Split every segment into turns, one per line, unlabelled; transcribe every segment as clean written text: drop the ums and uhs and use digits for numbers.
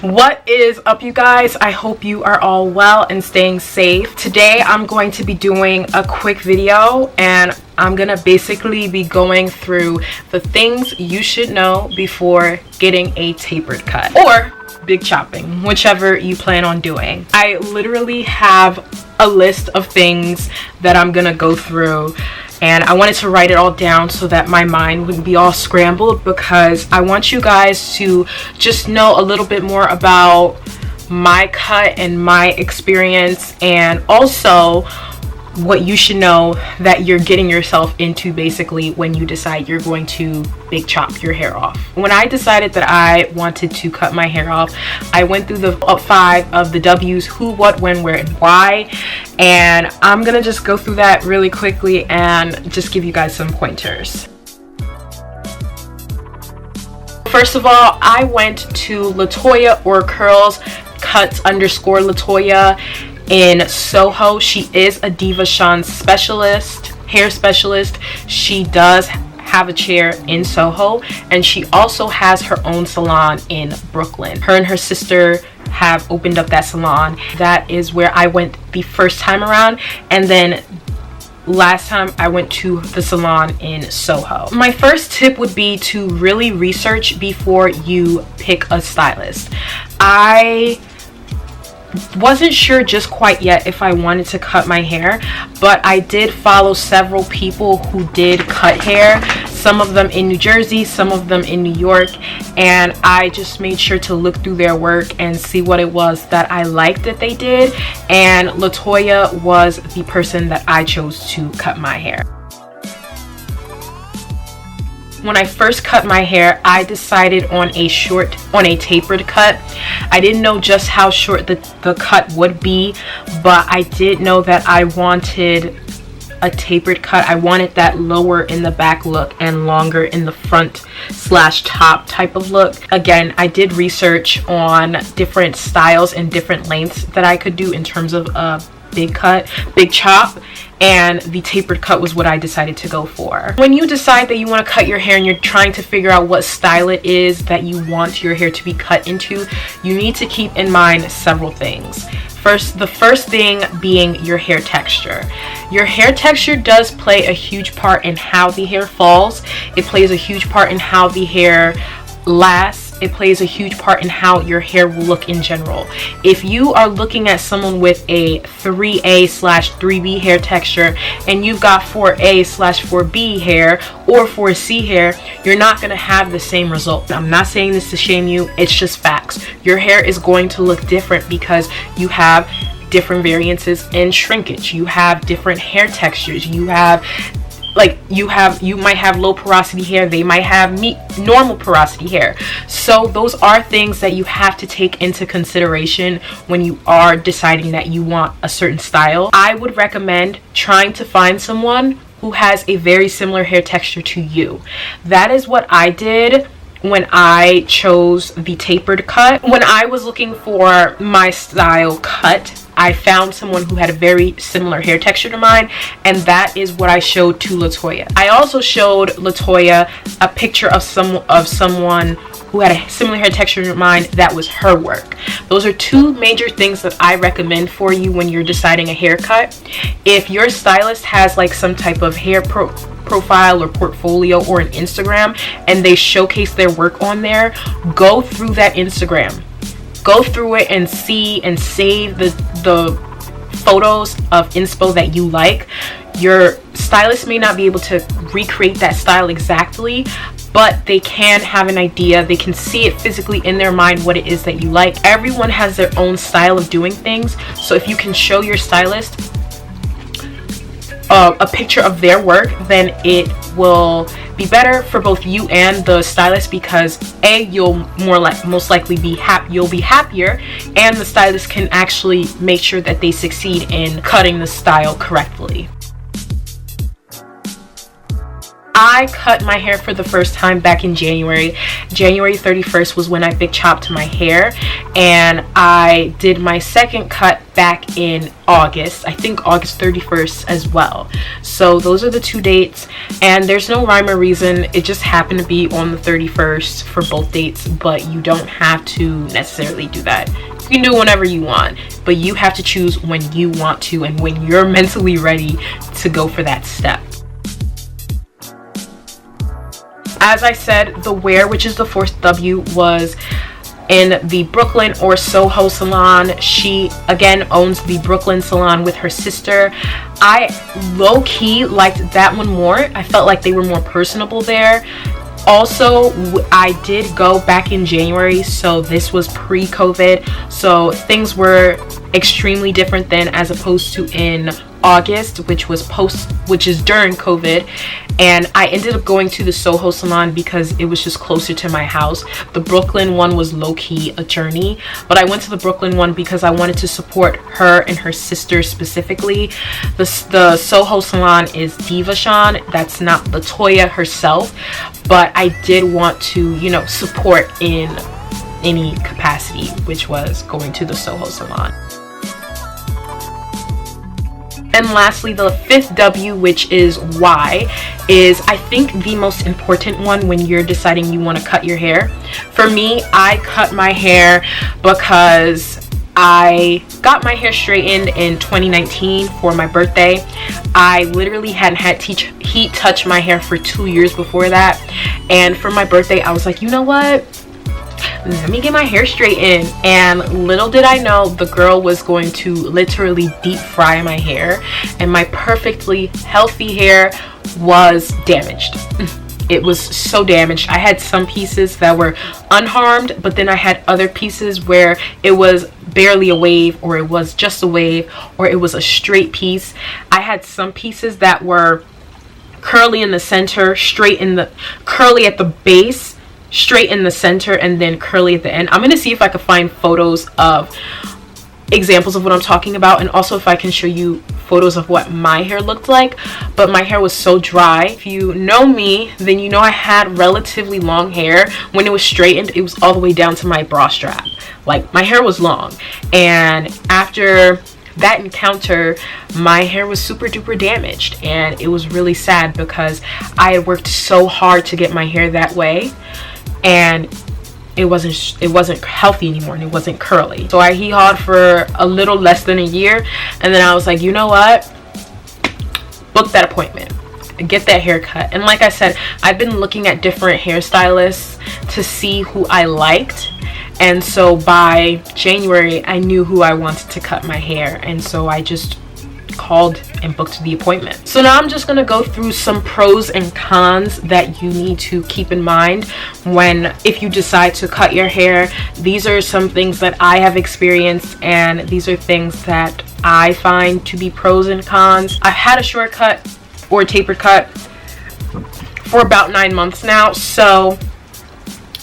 What is up, you guys? I hope you are all well and staying safe. Today I'm going to be doing a quick video and I'm gonna basically be going through the things you should know before getting a tapered cut or big chopping, whichever you plan on doing. I literally have a list of things that I'm gonna go through, and I wanted to write it all down so that my mind wouldn't be all scrambled, because I want you guys to just know a little bit more about my cut and my experience, and also what you should know that you're getting yourself into basically when you decide you're going to big chop your hair off. When I decided that I wanted to cut my hair off, I went through the 5 of the W's: who, what, when, where, and why, and I'm gonna just go through that really quickly and just give you guys some pointers. First of all, I went to Latoya or Curls Cuts _ Latoya in Soho. She is a Diva Sean specialist, hair specialist. She does have a chair in Soho, and she also has her own salon in Brooklyn. Her and her sister have opened up that salon. That is where I went the first time around, and then last time I went to the salon in Soho. My first tip would be to really research before you pick a stylist. I wasn't sure just quite yet if I wanted to cut my hair, but I did follow several people who did cut hair, some of them in New Jersey, some of them in New York, and I just made sure to look through their work and see what it was that I liked that they did, and Latoya was the person that I chose to cut my hair. When I first cut my hair, I decided on a tapered cut. I didn't know just how short the cut would be, but I did know that I wanted a tapered cut. I wanted that lower in the back look and longer in the front / top type of look. Again, I did research on different styles and different lengths that I could do in terms of a big cut, big chop, and the tapered cut was what I decided to go for. When you decide that you want to cut your hair and you're trying to figure out what style it is that you want your hair to be cut into, you need to keep in mind several things. The first thing being your hair texture. Your hair texture does play a huge part in how the hair falls. It plays a huge part in how the hair lasts. It plays a huge part in how your hair will look in general. If you are looking at someone with a 3A/3B hair texture and you've got 4A/4B hair or 4C hair, you're not going to have the same result. I'm not saying this to shame you, it's just facts. Your hair is going to look different because you have different variances in shrinkage. You have different hair textures. You might have low porosity hair, they might have normal porosity hair. So those are things that you have to take into consideration when you are deciding that you want a certain style. I would recommend trying to find someone who has a very similar hair texture to you. That is what I did when I chose the tapered cut. When I was looking for my style cut, I found someone who had a very similar hair texture to mine, and that is what I showed to Latoya. I also showed Latoya a picture of someone who had a similar hair texture to mine. That was her work. Those are two major things that I recommend for you when you're deciding a haircut. If your stylist has like some type of hair profile or portfolio or an Instagram and they showcase their work on there, go through that Instagram. Go through it and see and save the photos of inspo that you like. Your stylist may not be able to recreate that style exactly, but they can have an idea. They can see it physically in their mind what it is that you like. Everyone has their own style of doing things, so if you can show your stylist a picture of their work, then it will be better for both you and the stylist, because you'll most likely be happier, and the stylist can actually make sure that they succeed in cutting the style correctly. I cut my hair for the first time back in January. January 31st was when I big chopped my hair, and I did my second cut back in August. I think August 31st as well. So those are the two dates, and there's no rhyme or reason. It just happened to be on the 31st for both dates, but you don't have to necessarily do that. You can do whenever you want, but you have to choose when you want to and when you're mentally ready to go for that step. As I said, the wear, which is the fourth W, was in the Brooklyn or Soho salon. She again owns the Brooklyn salon with her sister. I low-key liked that one more. I felt like they were more personable there. Also, I did go back in January, so this was pre-COVID, so things were extremely different then, as opposed to in August, which is during COVID. And I ended up going to the Soho salon because it was just closer to my house. The Brooklyn one was low-key a journey, but I went to the Brooklyn one because I wanted to support her and her sister specifically. The Soho salon is Diva Sean. That's not Latoya herself, but I did want to, you know, support in any capacity, which was going to the Soho salon. And lastly, the fifth W, which is Y, is I think the most important one when you're deciding you want to cut your hair. For me, I cut my hair because I got my hair straightened in 2019 for my birthday. I literally hadn't had heat touch my hair for 2 years before that. And for my birthday, I was like, you know what? Let me get my hair straightened. And little did I know, the girl was going to literally deep fry my hair, and my perfectly healthy hair was damaged. It was so damaged. I had some pieces that were unharmed, but then I had other pieces where it was barely a wave, or it was just a wave, or it was a straight piece. I had some pieces that were curly in the center, curly at the base, straight in the center, and then curly at the end. I'm going to see if I can find photos of examples of what I'm talking about, and also if I can show you photos of what my hair looked like. But my hair was so dry. If you know me, then you know I had relatively long hair. When it was straightened, it was all the way down to my bra strap. Like, my hair was long, and after that encounter, my hair was super duper damaged, and it was really sad because I had worked so hard to get my hair that way, and it wasn't healthy anymore, and it wasn't curly. So I hee-hawed for a little less than a year, and then I was like, you know what, book that appointment, get that haircut. And like I said, I've been looking at different hairstylists to see who I liked, and so by January I knew who I wanted to cut my hair, and so I just called and booked the appointment. So now I'm just going to go through some pros and cons that you need to keep in mind if you decide to cut your hair. These are some things that I have experienced, and these are things that I find to be pros and cons. I've had a short cut or tapered cut for about 9 months now, so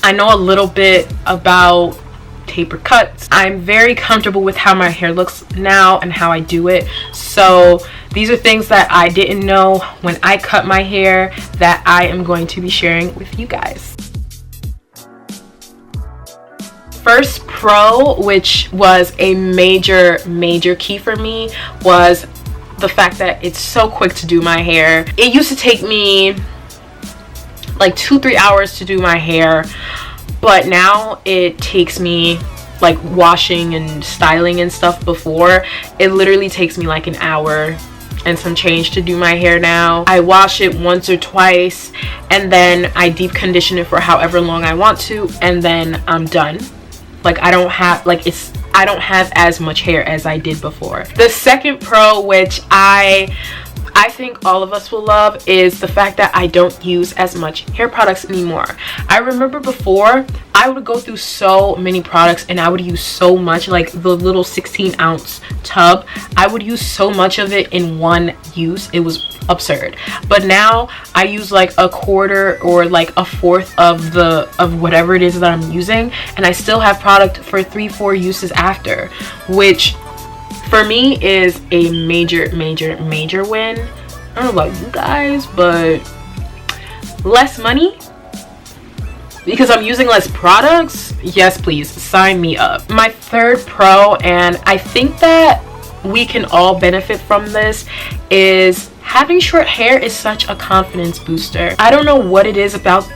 I know a little bit about tapered cuts. I'm very comfortable with how my hair looks now and how I do it. So these are things that I didn't know when I cut my hair that I am going to be sharing with you guys. First pro, which was a major key for me, was the fact that it's so quick to do my hair. It used to take me like 2-3 hours to do my hair, but now it takes me, like washing and styling and stuff before, it literally takes me like an hour and some change to do my hair now. I wash it once or twice, and then I deep condition it for however long I want to, and then I'm done. Like, I don't have as much hair as I did before. The second pro, which I think all of us will love, is the fact that I don't use as much hair products anymore. I remember before, I would go through so many products and I would use so much, like the little 16-ounce tub. I would use so much of it in one use. It was absurd. But now I use like a quarter or like a fourth of whatever it is that I'm using, and I still have product for 3-4 uses after, which for me is a major win. I don't know about you guys, but less money because I'm using less products, yes please, sign me up. My third pro, and I think that we can all benefit from this, is having short hair is such a confidence booster. I don't know what it is about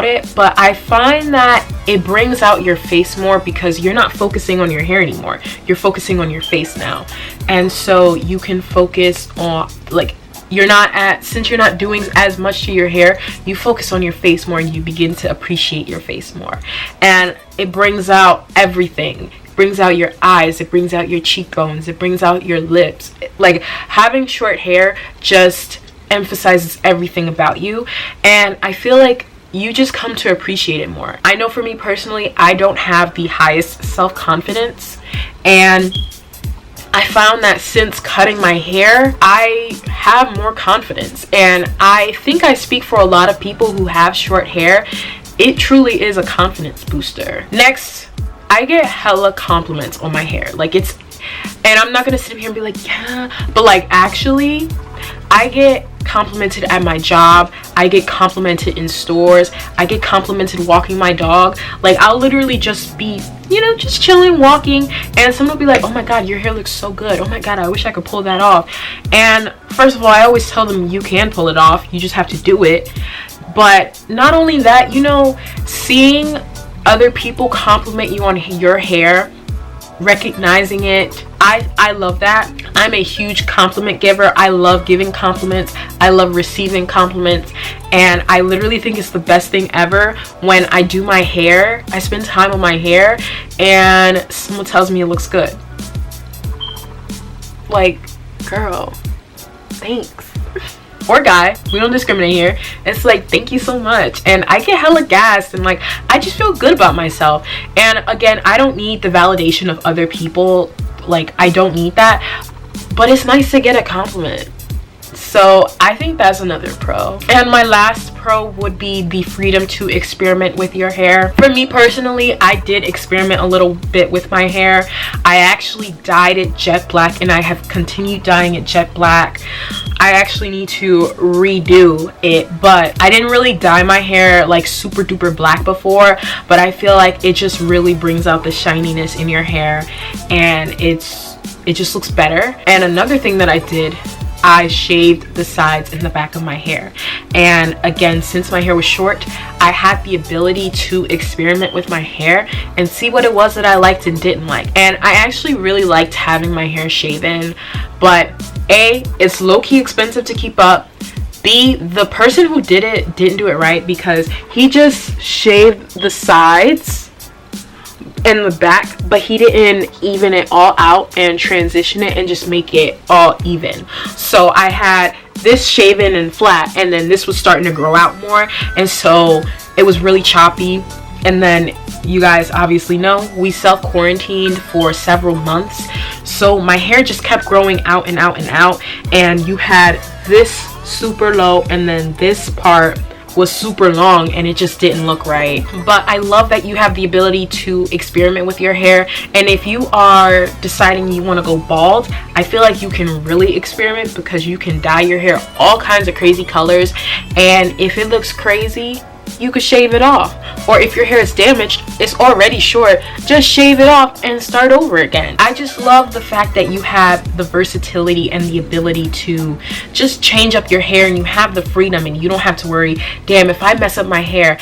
it, but I find that it brings out your face more because you're not focusing on your hair anymore. You're focusing on your face now. And so you can focus on, like, since you're not doing as much to your hair, you focus on your face more and you begin to appreciate your face more. And it brings out everything. It brings out your eyes, it brings out your cheekbones, it brings out your lips. Like, having short hair just emphasizes everything about you, and I feel like you just come to appreciate it more. I know for me personally, I don't have the highest self-confidence, and I found that since cutting my hair, I have more confidence. And I think I speak for a lot of people who have short hair. It truly is a confidence booster. Next, I get hella compliments on my hair. Like, and I'm not gonna sit here and be like, yeah, but like, actually, I get complimented at my job, I get complimented in stores, I get complimented walking my dog. Like, I'll literally just be, just chilling, walking, and someone will be like, oh my god, your hair looks so good, oh my god, I wish I could pull that off. And first of all, I always tell them, you can pull it off, you just have to do it. But not only that, seeing other people compliment you on your hair, recognizing it, I love that. I'm a huge compliment giver. I love giving compliments, I love receiving compliments, and I literally think it's the best thing ever when I do my hair. I spend time on my hair and someone tells me it looks good. Like, girl, thanks. Or guy, we don't discriminate here. It's like, thank you so much. And I get hella gassed, and like, I just feel good about myself. And again, I don't need the validation of other people. Like, I don't need that, but it's nice to get a compliment. So I think that's another pro. And my last pro would be the freedom to experiment with your hair. For me personally, I did experiment a little bit with my hair. I actually dyed it jet black, and I have continued dyeing it jet black. I actually need to redo it, but I didn't really dye my hair like super duper black before, but I feel like it just really brings out the shininess in your hair, and it just looks better. And another thing that I did, I shaved the sides and the back of my hair. And again, since my hair was short, I had the ability to experiment with my hair and see what it was that I liked and didn't like. And I actually really liked having my hair shaven, but A, it's low-key expensive to keep up. B, the person who did it didn't do it right, because he just shaved the sides and the back, but he didn't even it all out and transition it and just make it all even. So I had this shaven and flat, and then this was starting to grow out more, and so it was really choppy. And then you guys obviously know we self-quarantined for several months, so my hair just kept growing out and out and out, and you had this super low and then this part was super long, and it just didn't look right. But I love that you have the ability to experiment with your hair, and if you are deciding you want to go bald, I feel like you can really experiment, because you can dye your hair all kinds of crazy colors, and if it looks crazy, you could shave it off. Or if your hair is damaged, it's already short, just shave it off and start over again. I just love the fact that you have the versatility and the ability to just change up your hair, and you have the freedom, and you don't have to worry, damn, if I mess up my hair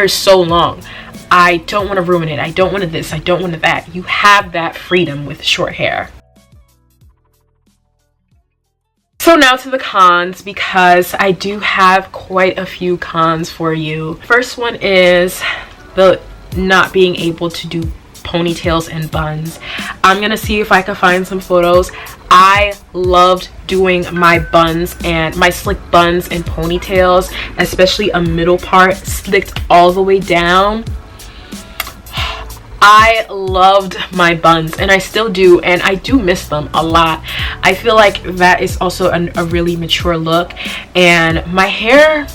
is so long, I don't want to ruin it, I don't want to this, I don't want to that. You have that freedom with short hair. So now to the cons, because I do have quite a few cons for you. First one is the not being able to do ponytails and buns. I'm gonna see if I can find some photos. I loved doing my buns and my slick buns and ponytails, especially a middle part slicked all the way down. I loved my buns, and I still do, and I do miss them a lot. I feel like that is also a really mature look, and my hair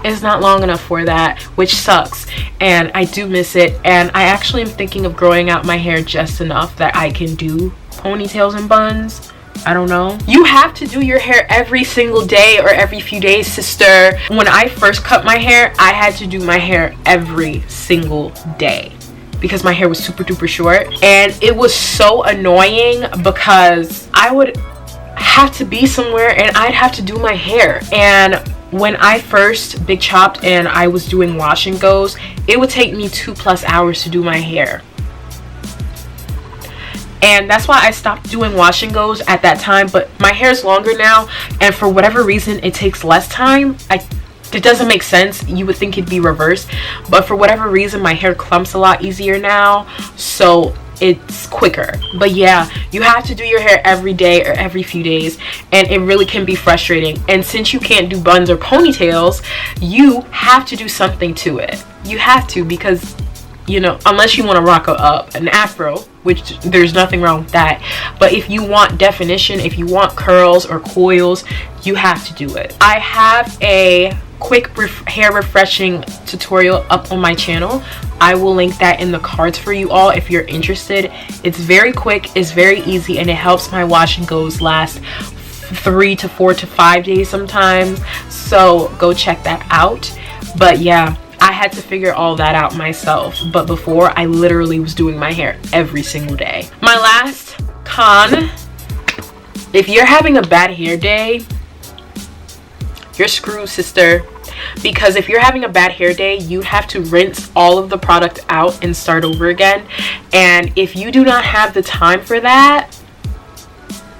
is not long enough for that, which sucks, and I do miss it. And I actually am thinking of growing out my hair just enough that I can do ponytails and buns, I don't know. You have to do your hair every single day or every few days, sister. When I first cut my hair, I had to do my hair every single day because my hair was super duper short, and it was so annoying because I would have to be somewhere and I'd have to do my hair. And when I first big chopped and I was doing wash and goes, it would take me 2+ hours to do my hair. And that's why I stopped doing wash and goes at that time. But my hair is longer now, and for whatever reason it takes less time. It doesn't make sense. You would think it'd be reversed, but for whatever reason my hair clumps a lot easier now, so it's quicker. But yeah, you have to do your hair every day or every few days, and it really can be frustrating. And since you can't do buns or ponytails, you have to do something to it. You have to, because you know, unless you want to rock an afro, which there's nothing wrong with that, but if you want definition, if you want curls or coils, you have to do it. I have a quick hair refreshing tutorial up on my channel. I will link that in the cards for you all if you're interested. It's very quick, it's very easy, and it helps my wash and goes last 3 to 4 to 5 days sometimes, so go check that out. But yeah, I had to figure all that out myself, but before I literally was doing my hair every single day. My last con, if you're having a bad hair day, you're screwed, sister. Because if you're having a bad hair day, you have to rinse all of the product out and start over again. And if you do not have the time for that,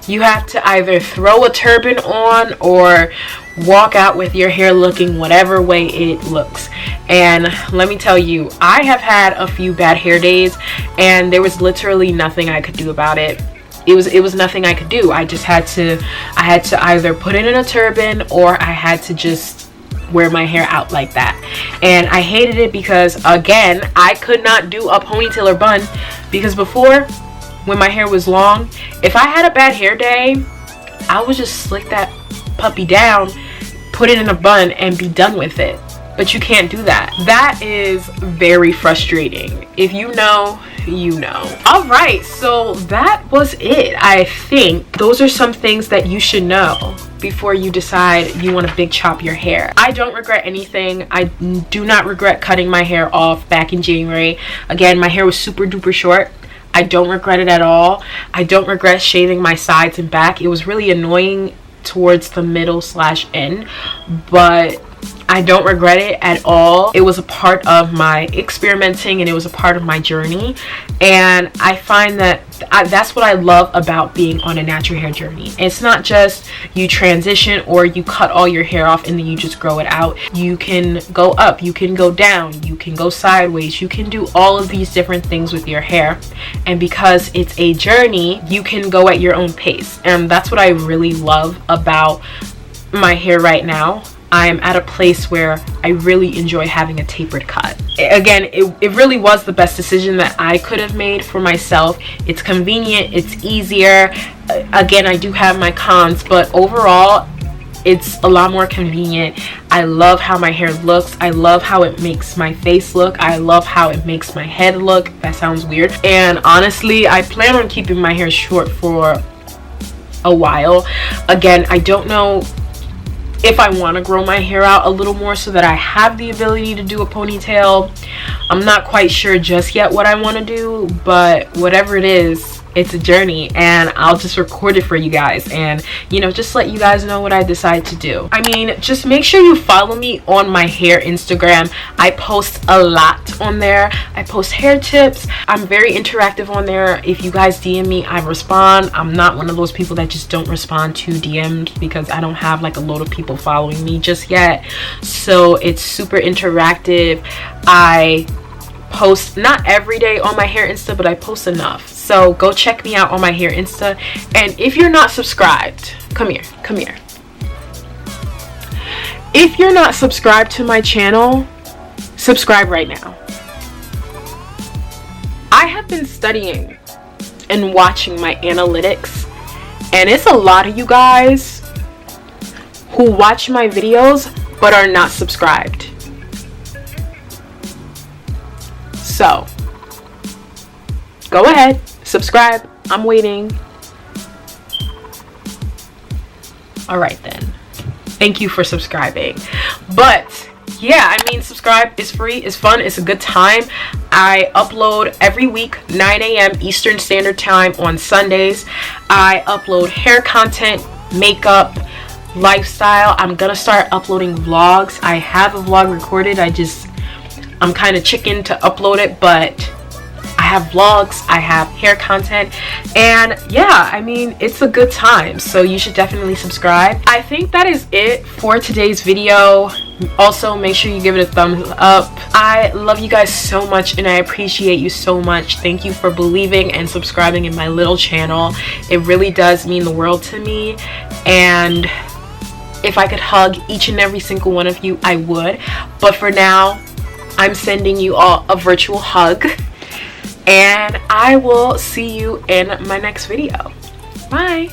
you have to either throw a turban on or walk out with your hair looking whatever way it looks. And let me tell you, I have had a few bad hair days, and there was literally nothing I could do about it. It was nothing I could do. I had to either put it in a turban, or I had to just wear my hair out like that. And I hated it because, again, I could not do a ponytail or bun, because before, when my hair was long, if I had a bad hair day, I would just slick that puppy down, put it in a bun, and be done with it. But you can't do that. That is very frustrating. If you know, you know. Alright, so that was it. I think those are some things that you should know before you decide you want to big chop your hair. I don't regret anything. I do not regret cutting my hair off back in January. Again, my hair was super duper short. I don't regret it at all. I don't regret shaving my sides and back. It was really annoying towards the middle/end, but I don't regret it at all. It was a part of my experimenting, and it was a part of my journey, and I find that that's what I love about being on a natural hair journey. It's not just you transition or you cut all your hair off and then you just grow it out. You can go up, you can go down, you can go sideways, you can do all of these different things with your hair, and because it's a journey, you can go at your own pace. And that's what I really love about my hair right now. I'm at a place where I really enjoy having a tapered cut. Again, it really was the best decision that I could have made for myself. It's convenient, it's easier. Again, I do have my cons, but overall, it's a lot more convenient. I love how my hair looks. I love how it makes my face look. I love how it makes my head look. That sounds weird. And honestly, I plan on keeping my hair short for a while. Again, I don't know if I want to grow my hair out a little more so that I have the ability to do a ponytail. I'm not quite sure just yet what I want to do, but whatever it is, it's a journey, and I'll just record it for you guys and, you know, just let you guys know what I decide to do. I mean, just make sure you follow me on my hair Instagram. I post a lot on there. I post hair tips. I'm very interactive on there. If you guys DM me, I respond. I'm not one of those people that just don't respond to DMs because I don't have like a load of people following me just yet. So it's super interactive. I post not every day on my hair Insta, but I post enough. So go check me out on my hair Insta. And if you're not subscribed, come here. If you're not subscribed to my channel, subscribe right now. I have been studying and watching my analytics, and it's a lot of you guys who watch my videos but are not subscribed. So go ahead, subscribe. I'm waiting. All right then, thank you for subscribing. But yeah, I mean, subscribe. It's free, it's fun, it's a good time. I upload every week 9 a.m. Eastern Standard Time on Sundays. I upload hair content, makeup, lifestyle. I'm gonna start uploading vlogs. I have a vlog recorded, I'm kind of chicken to upload it, but I have vlogs, I have hair content, and yeah, I mean, it's a good time, so you should definitely subscribe. I think that is it for today's video. Also, make sure you give it a thumbs up. I love you guys so much and I appreciate you so much. Thank you for believing and subscribing in my little channel. It really does mean the world to me, and if I could hug each and every single one of you, I would. But for now, I'm sending you all a virtual hug, and I will see you in my next video. Bye.